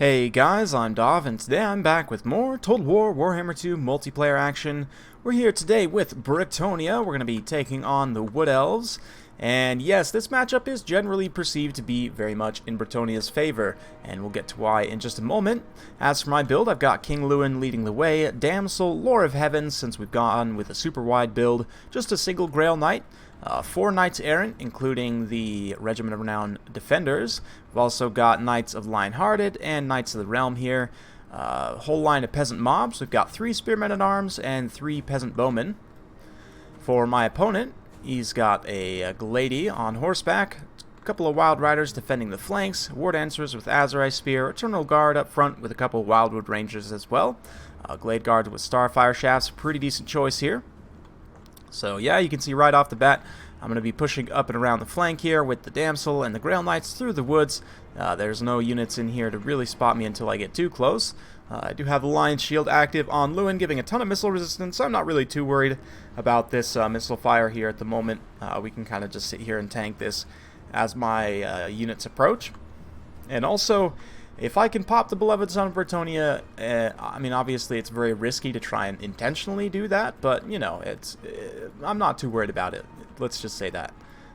Hey guys, I'm Dov, and today I'm back with more Total War Warhammer 2 multiplayer action. We're here today with BRETONNIA. We're going to be taking on the Wood Elves. And yes, this matchup is generally perceived to be very much in BRETONNIA's favor, and we'll get to why in just a moment. As for my build, I've got King Lewin leading the way, Damsel, Lore of Heaven, since we've gone with a super wide build, just a single Grail Knight. 4 Knights Errant, including the Regiment of Renown Defenders. We've also got Knights of Lion-Hearted and Knights of the Realm here. Whole line of Peasant Mobs. We've got 3 Spearmen-at-Arms and 3 Peasant Bowmen. For my opponent, he's got a Glady on horseback, a couple of Wild Riders defending the flanks, War Dancers with Azerite Spear, Eternal Guard up front with a couple of Wildwood Rangers as well. Glade Guards with Starfire Shafts, pretty decent choice here. So yeah, you can see right off the bat, I'm going to be pushing up and around the flank here with the Damsel and the Grail Knights through the woods. There's no units in here to really spot me until I get too close. I do have the Lion's Shield active on Lewin, giving a ton of missile resistance, so I'm not really too worried about this missile fire here at the moment. We can kind of just sit here and tank this as my units approach. And also, if I can pop the Beloved Son of BRETONNIA, I mean, obviously it's very risky to try and intentionally do that, but, you know, I'm not too worried about it. Let's just say that,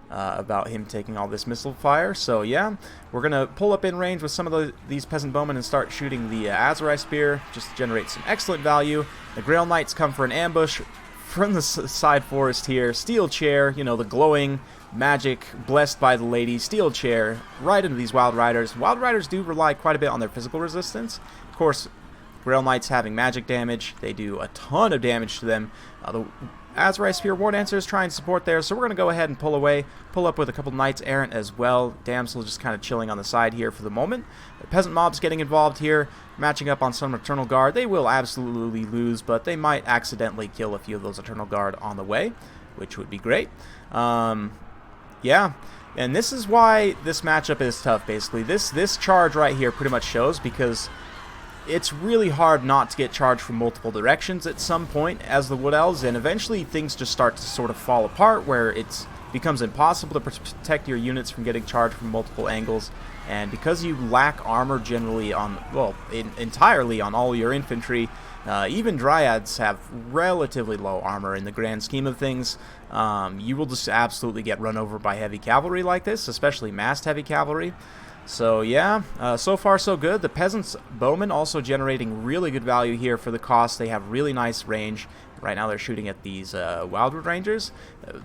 about him taking all this missile fire. So, yeah, we're going to pull up in range with some of these Peasant Bowmen and start shooting the Azerite Spear, just to generate some excellent value. The Grail Knights come for an ambush from the side forest here. Steel Chair, you know, the glowing magic, blessed by the lady, Steel Chair, right into these Wild Riders. Wild Riders do rely quite a bit on their physical resistance. Of course, Grail Knights having magic damage, they do a ton of damage to them. The Azerite Spear War Dancers try and support there, so we're going to go ahead and pull away, pull up with a couple Knights Errant as well. Damsel just kind of chilling on the side here for the moment. The Peasant Mobs getting involved here, matching up on some Eternal Guard. They will absolutely lose, but they might accidentally kill a few of those Eternal Guard on the way, which would be great. Yeah, and this is why this matchup is tough, basically. This charge right here pretty much shows, because it's really hard not to get charged from multiple directions at some point as the Wood Elves, and eventually things just start to sort of fall apart where it becomes impossible to protect your units from getting charged from multiple angles. And because you lack armor generally on, well, entirely on all your infantry, even Dryads have relatively low armor in the grand scheme of things. You will just absolutely get run over by heavy cavalry like this, especially massed heavy cavalry. So yeah, so far so good. The Peasants Bowmen also generating really good value here for the cost. They have really nice range. Right now they're shooting at these Wildwood Rangers.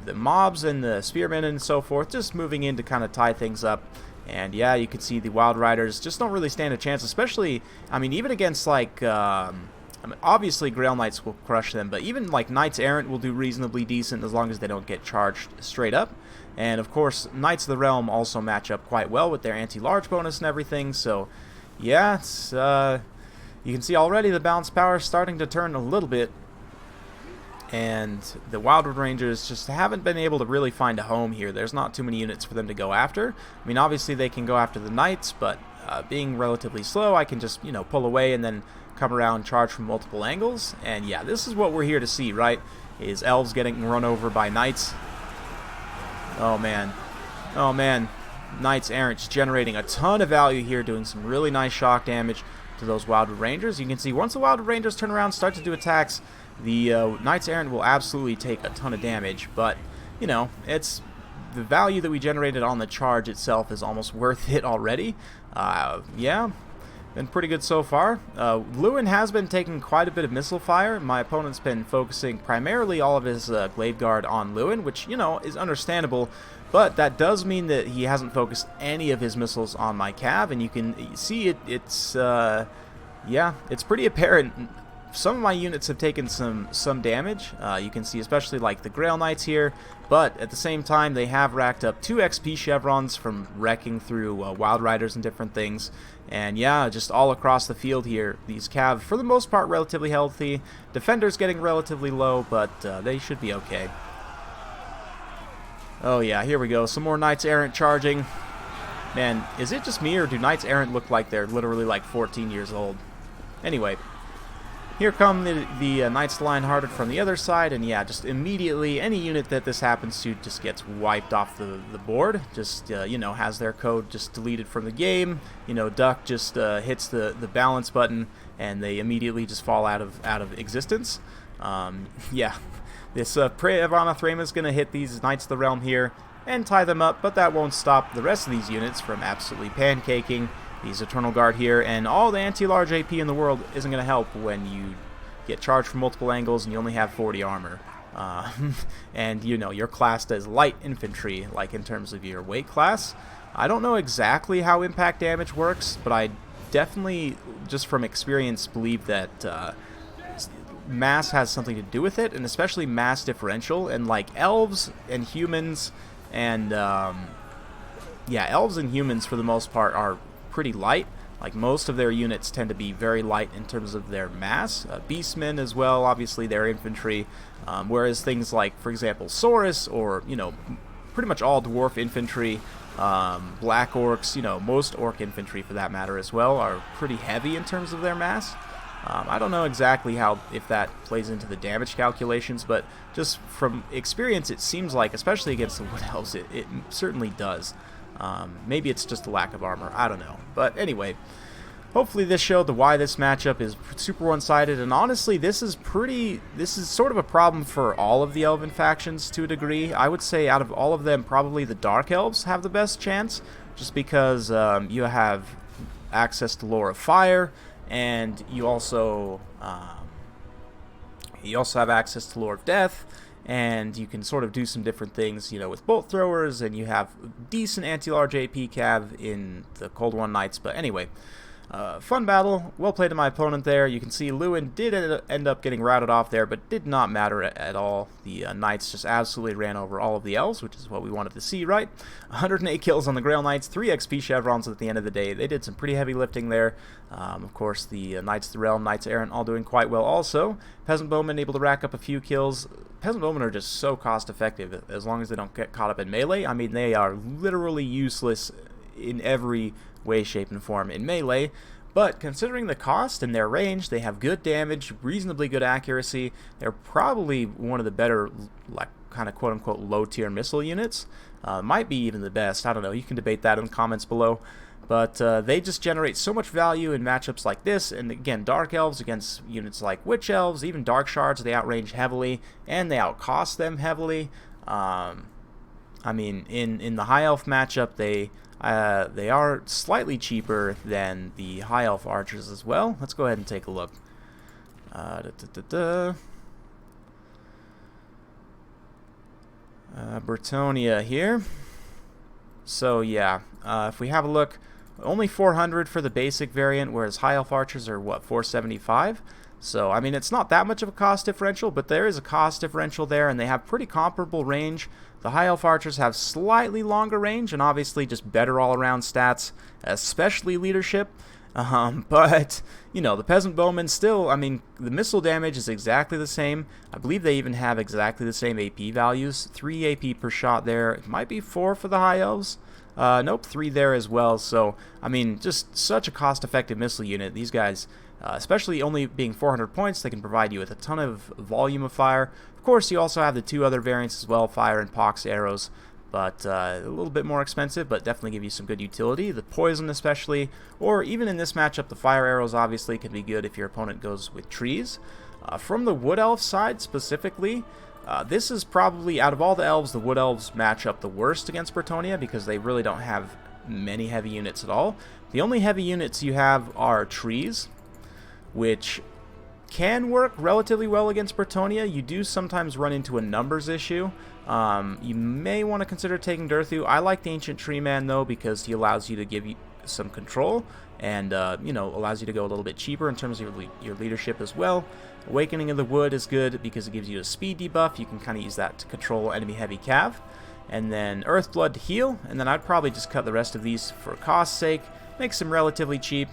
The Mobs and the Spearmen and so forth just moving in to kind of tie things up. And yeah, you can see the Wild Riders just don't really stand a chance, especially, I mean, even against like, I mean, obviously Grail Knights will crush them, but even like Knights Errant will do reasonably decent as long as they don't get charged straight up. And of course, Knights of the Realm also match up quite well with their anti-large bonus and everything. So yeah, it's, you can see already the balanced power starting to turn a little bit. And the Wildwood Rangers just haven't been able to really find a home here. There's not too many units for them to go after. I mean, obviously they can go after the Knights, but being relatively slow, I can just, you know, pull away and then come around, charge from multiple angles. And yeah, this is what we're here to see, right? Is Elves getting run over by Knights. Oh man. Oh man. Knights Errant generating a ton of value here, doing some really nice shock damage to those Wildwood Rangers. You can see once the Wildwood Rangers turn around, start to do attacks, the Knights Errant will absolutely take a ton of damage. But, you know, it's the value that we generated on the charge itself is almost worth it already. Yeah, been pretty good so far. Lewin has been taking quite a bit of missile fire. My opponent's been focusing primarily all of his Glade Guard on Lewin, which, you know, is understandable. But that does mean that he hasn't focused any of his missiles on my Cav, and you can see it's yeah, it's pretty apparent. Some of my units have taken some damage. You can see especially like the Grail Knights here, but at the same time they have racked up 2 XP chevrons from wrecking through Wild Riders and different things. And yeah, just all across the field here, these Cav for the most part relatively healthy. Defenders getting relatively low, but they should be okay. Oh yeah, here we go. Some more Knights Errant charging. Man, is it just me, or do Knights Errant look like they're literally like 14 years old? Anyway, Here come the Knights of the Lionhearted from the other side, and yeah, just immediately any unit that this happens to just gets wiped off the board. Just you know, has their code just deleted from the game. You know, Duck just hits the balance button, and they immediately just fall out of existence. Yeah, this Prey of Anathema is going to hit these Knights of the Realm here and tie them up, but that won't stop the rest of these units from absolutely pancaking these Eternal Guard here, and all the anti-large AP in the world isn't going to help when you get charged from multiple angles and you only have 40 armor. And, you know, you're classed as light infantry, like in terms of your weight class. I don't know exactly how impact damage works, but I definitely, just from experience, believe that mass has something to do with it, and especially mass differential. And, like, elves and humans and, yeah, elves and humans, for the most part, are pretty light. Like, most of their units tend to be very light in terms of their mass. Beastmen as well, obviously they're infantry, whereas things like, for example, Saurus, or, you know, pretty much all dwarf infantry, black orcs, you know, most orc infantry for that matter as well, are pretty heavy in terms of their mass. I don't know exactly if that plays into the damage calculations, but just from experience it seems like, especially against the Wood Elves, it certainly does. Maybe it's just a lack of armor, I don't know. But anyway, hopefully this showed why this matchup is super one-sided, and honestly this is sort of a problem for all of the Elven factions to a degree. I would say out of all of them, probably the Dark Elves have the best chance, just because you have access to Lore of Fire, and you also have access to Lore of Death, and you can sort of do some different things, you know, with bolt throwers, and you have decent anti-large AP cav in the Cold One Knights. But anyway, fun battle, well played to my opponent there. You can see Lewin did end up getting routed off there, but did not matter at all. The Knights just absolutely ran over all of the Elves, which is what we wanted to see, right? 108 kills on the Grail Knights, 3 XP chevrons at the end of the day. They did some pretty heavy lifting there. Of course, the Knights of the Realm, Knights Errant, all doing quite well also. Peasant Bowmen able to rack up a few kills. Peasant Bowmen are just so cost effective as long as they don't get caught up in melee. I mean, they are literally useless in every way, shape, and form in melee, but considering the cost and their range, they have good damage, reasonably good accuracy. They're probably one of the better, like, kind of quote-unquote low-tier missile units. Might be even the best, I don't know, you can debate that in the comments below. But they just generate so much value in matchups like this, and again, Dark Elves against units like Witch Elves, even Dark Shards, they outrange heavily, and they outcost them heavily. I mean, in the High Elf matchup, they are slightly cheaper than the High Elf archers as well. Let's go ahead and take a look. BRETONNIA here. So yeah, if we have a look, only 400 for the basic variant, whereas High Elf archers are, what, 475? So, I mean, it's not that much of a cost differential, but there is a cost differential there, and they have pretty comparable range. The High Elf archers have slightly longer range, and obviously just better all-around stats, especially leadership. But, you know, the Peasant Bowmen still, I mean, the missile damage is exactly the same. I believe they even have exactly the same AP values. 3 AP per shot there. It might be 4 for the High Elves. Nope, 3 there as well. So, I mean, just such a cost-effective missile unit. These guys, especially only being 400 points, they can provide you with a ton of volume of fire. Of course, you also have the 2 other variants as well, fire and pox arrows, but a little bit more expensive, but definitely give you some good utility. The poison especially, or even in this matchup, the fire arrows obviously can be good if your opponent goes with trees. From the Wood Elf side specifically, this is probably, out of all the elves, the Wood Elves match up the worst against BRETONNIA because they really don't have many heavy units at all. The only heavy units you have are trees, which can work relatively well against BRETONNIA. You do sometimes run into a numbers issue. You may want to consider taking Durthu. I like the Ancient Tree Man though, because he allows you to give you some control, and you know, allows you to go a little bit cheaper in terms of your leadership as well. Awakening of the Wood is good because it gives you a speed debuff. You can kind of use that to control enemy heavy cav. And then Earthblood to heal, and then I'd probably just cut the rest of these for cost's sake. Makes them relatively cheap.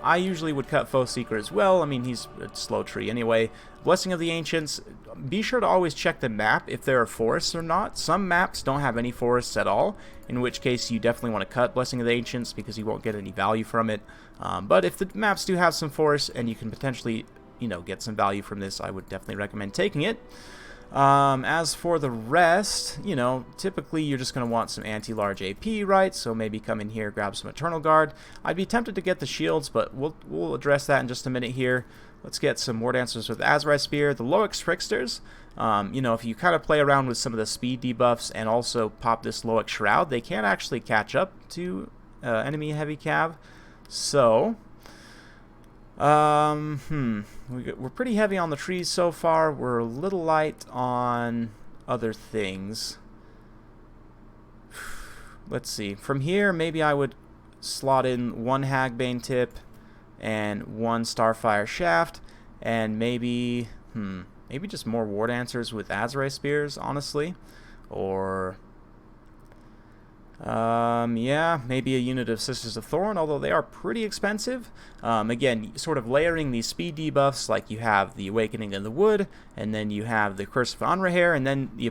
I usually would cut Foe Seeker as well. I mean, he's a slow tree anyway. Blessing of the Ancients, be sure to always check the map if there are forests or not. Some maps don't have any forests at all, in which case you definitely want to cut Blessing of the Ancients because you won't get any value from it. But if the maps do have some forests and you can potentially, you know, get some value from this, I would definitely recommend taking it. As for the rest, you know, typically you're just going to want some anti-large AP, right? So maybe come in here, grab some Eternal Guard. I'd be tempted to get the shields, but we'll address that in just a minute here. Let's get some War Dancers with Azrai Spear. The Loix Tricksters, you know, if you kind of play around with some of the speed debuffs and also pop this Loix Shroud, they can actually catch up to enemy heavy cav. So we're pretty heavy on the trees so far. We're a little light on other things. Let's see. From here, maybe I would slot in one Hagbane tip and one Starfire Shaft, and maybe just more War Dancers with Azrai Spears, honestly. Or yeah, maybe a unit of Sisters of Thorn, although they are pretty expensive. Again, sort of layering these speed debuffs, like you have the Awakening in the Wood, and then you have the Curse of Anraher, and then your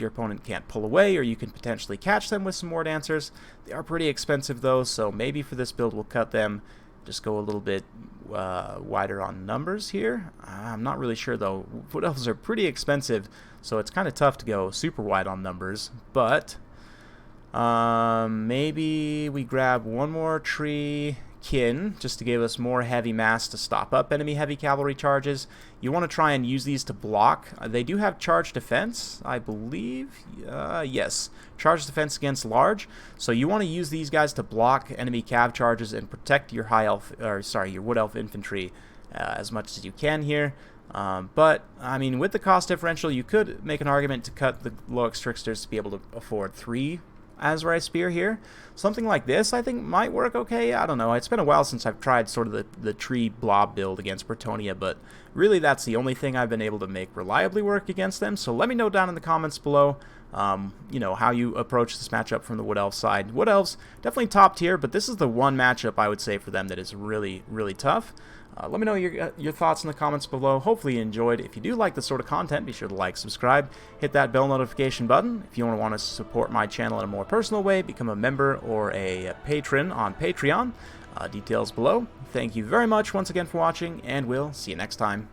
opponent can't pull away, or you can potentially catch them with some War Dancers. They are pretty expensive though, so maybe for this build we'll cut them. Just go a little bit wider on numbers here. I'm not really sure though. Wood Elves are pretty expensive, so it's kind of tough to go super wide on numbers, but maybe we grab one more tree kin just to give us more heavy mass to stop up enemy heavy cavalry charges. You want to try and use these to block. They do have charge defense, I believe. Yes, charge defense against large. So you want to use these guys to block enemy cav charges and protect your your wood elf infantry as much as you can here. But I mean, with the cost differential, you could make an argument to cut the Loix Tricksters to be able to afford 3 Azrai Spear here. Something like this I think might work okay. I don't know. It's been a while since I've tried sort of the tree blob build against BRETONNIA, but really that's the only thing I've been able to make reliably work against them. So let me know down in the comments below, you know, how you approach this matchup from the Wood Elf side. Wood Elves, definitely top tier, but this is the one matchup I would say for them that is really, really tough. Let me know your thoughts in the comments below. Hopefully you enjoyed. If you do like this sort of content, be sure to like, subscribe, hit that bell notification button. If you want to support my channel in a more personal way, become a member or a patron on Patreon. Details below. Thank you very much once again for watching, and we'll see you next time.